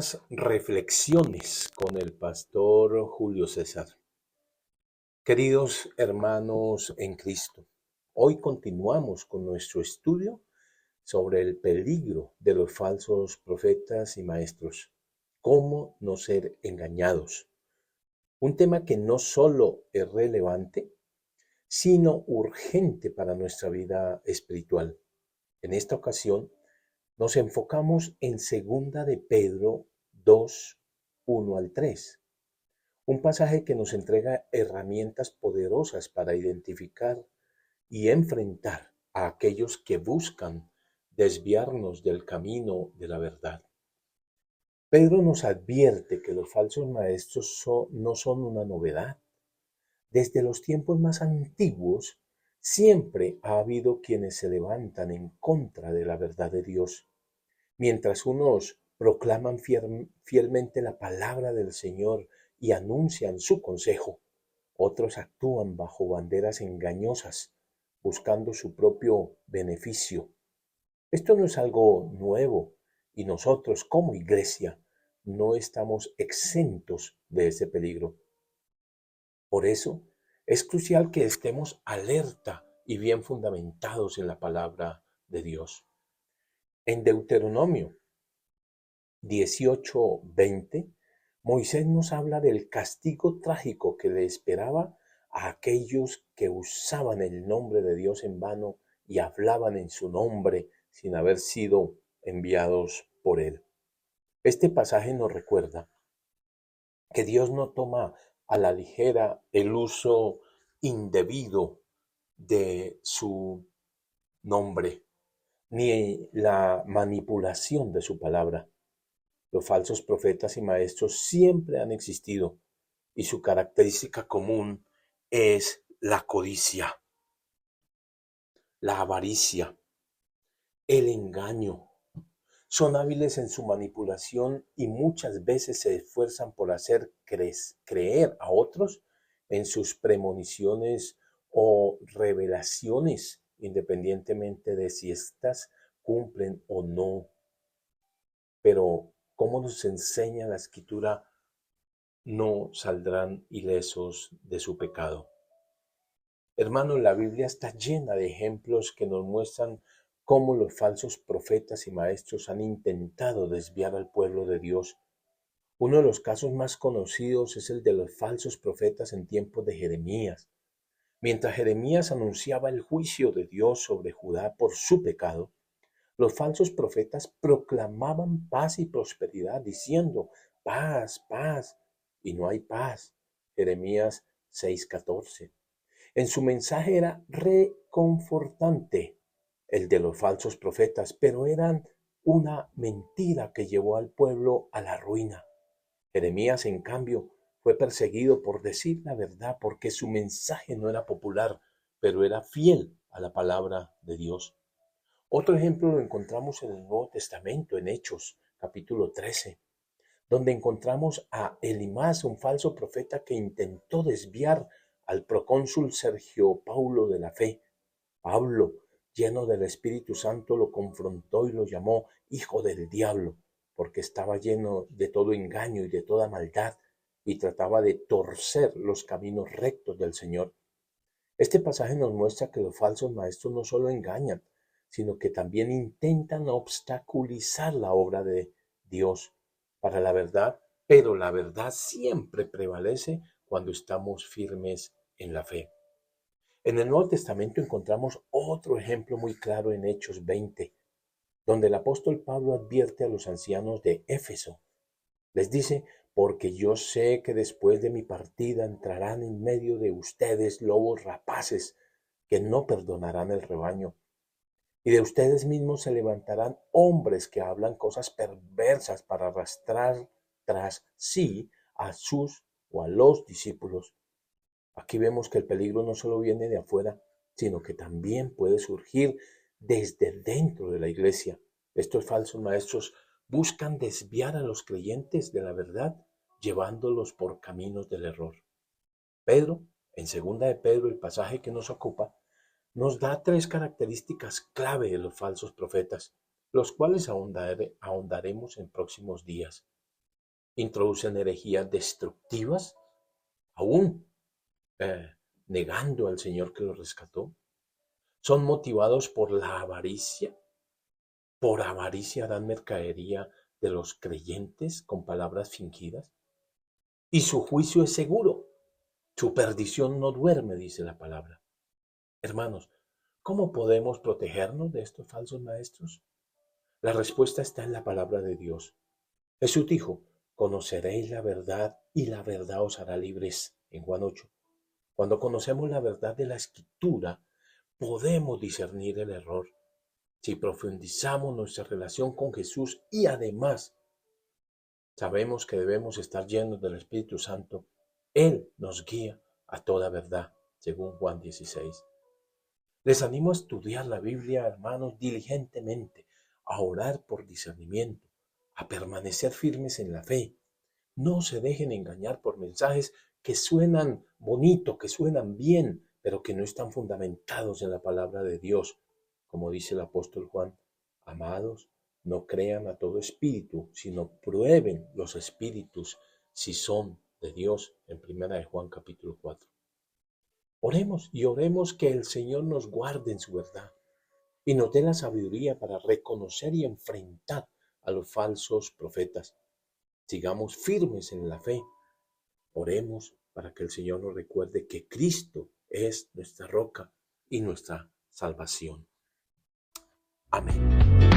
Nuevas reflexiones con el pastor Julio César. Queridos hermanos en Cristo, hoy continuamos con nuestro estudio sobre el peligro de los falsos profetas y maestros. Cómo no ser engañados. Un tema que no solo es relevante, sino urgente para nuestra vida espiritual. En esta ocasión, nos enfocamos en Segunda de Pedro 2, 1 al 3, un pasaje que nos entrega herramientas poderosas para identificar y enfrentar a aquellos que buscan desviarnos del camino de la verdad. Pedro nos advierte que los falsos maestros no son una novedad. Desde los tiempos más antiguos, siempre ha habido quienes se levantan en contra de la verdad de Dios. Mientras unos proclaman fielmente la palabra del Señor y anuncian su consejo, otros actúan bajo banderas engañosas, buscando su propio beneficio. Esto no es algo nuevo y nosotros como iglesia no estamos exentos de ese peligro. Por eso es crucial que estemos alerta y bien fundamentados en la palabra de Dios. En Deuteronomio 18:20, Moisés nos habla del castigo trágico que le esperaba a aquellos que usaban el nombre de Dios en vano y hablaban en su nombre sin haber sido enviados por él. Este pasaje nos recuerda que Dios no toma a la ligera el uso indebido de su nombre, ni la manipulación de su palabra. Los falsos profetas y maestros siempre han existido y su característica común es la codicia, la avaricia, el engaño. Son hábiles en su manipulación y muchas veces se esfuerzan por hacer creer a otros en sus premoniciones o revelaciones, independientemente de si éstas cumplen o no. Pero, como nos enseña la Escritura, no saldrán ilesos de su pecado. Hermanos, la Biblia está llena de ejemplos que nos muestran cómo los falsos profetas y maestros han intentado desviar al pueblo de Dios. Uno de los casos más conocidos es el de los falsos profetas en tiempos de Jeremías. Mientras Jeremías anunciaba el juicio de Dios sobre Judá por su pecado, los falsos profetas proclamaban paz y prosperidad, diciendo, paz, paz, y no hay paz. Jeremías 6:14. En su mensaje era reconfortante el de los falsos profetas, pero eran una mentira que llevó al pueblo a la ruina. Jeremías, en cambio, fue perseguido por decir la verdad, porque su mensaje no era popular, pero era fiel a la palabra de Dios. Otro ejemplo lo encontramos en el Nuevo Testamento, en Hechos, capítulo 13, donde encontramos a Elimás, un falso profeta que intentó desviar al procónsul Sergio Paulo de la fe. Pablo, lleno del Espíritu Santo, lo confrontó y lo llamó hijo del diablo, porque estaba lleno de todo engaño y de toda maldad y trataba de torcer los caminos rectos del Señor. Este pasaje nos muestra que los falsos maestros no solo engañan, sino que también intentan obstaculizar la obra de Dios para la verdad, pero la verdad siempre prevalece cuando estamos firmes en la fe. En el Nuevo Testamento encontramos otro ejemplo muy claro en Hechos 20, donde el apóstol Pablo advierte a los ancianos de Éfeso. Les dice, porque yo sé que después de mi partida entrarán en medio de ustedes lobos rapaces que no perdonarán el rebaño. Y de ustedes mismos se levantarán hombres que hablan cosas perversas para arrastrar tras sí a sus o a los discípulos. Aquí vemos que el peligro no solo viene de afuera, sino que también puede surgir desde dentro de la iglesia. Estos falsos maestros buscan desviar a los creyentes de la verdad, llevándolos por caminos del error. Pedro, en segunda de Pedro, el pasaje que nos ocupa, nos da tres características clave de los falsos profetas, los cuales ahondaremos en próximos días. introducen herejías destructivas, aún negando al Señor que los rescató. Son motivados por la avaricia. Por avaricia dan mercadería de los creyentes con palabras fingidas. Y su juicio es seguro. Su perdición no duerme, dice la palabra. Hermanos, ¿cómo podemos protegernos de estos falsos maestros? La respuesta está en la palabra de Dios. Jesús dijo, conoceréis la verdad y la verdad os hará libres, en Juan 8. Cuando conocemos la verdad de la Escritura, podemos discernir el error. Si profundizamos nuestra relación con Jesús y además sabemos que debemos estar llenos del Espíritu Santo, Él nos guía a toda verdad, según Juan 16. Les animo a estudiar la Biblia, hermanos, diligentemente, a orar por discernimiento, a permanecer firmes en la fe. No se dejen engañar por mensajes que suenan bonito, que suenan bien, pero que no están fundamentados en la palabra de Dios. Como dice el apóstol Juan, amados, no crean a todo espíritu, sino prueben los espíritus si son de Dios, en 1 Juan capítulo 4. Oremos y oremos que el Señor nos guarde en su verdad y nos dé la sabiduría para reconocer y enfrentar a los falsos profetas. Sigamos firmes en la fe. Oremos para que el Señor nos recuerde que Cristo es nuestra roca y nuestra salvación. Amén.